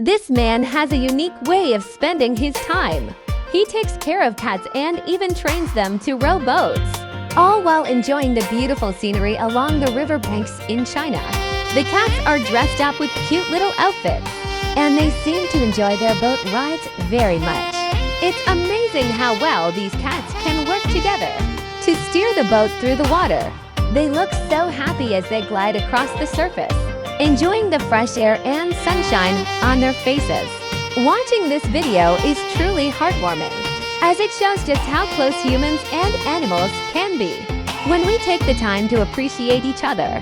This man has a unique way of spending his time. He takes care of cats and even trains them to row boats, all while enjoying the beautiful scenery along the riverbanks in China. The cats are dressed up with cute little outfits, and they seem to enjoy their boat rides very much. It's amazing how well these cats can work together to steer the boat through the water. They look so happy as they glide across the surface, enjoying the fresh air and sunshine on their faces. Watching this video is truly heartwarming, as it shows just how close humans and animals can be when we take the time to appreciate each other.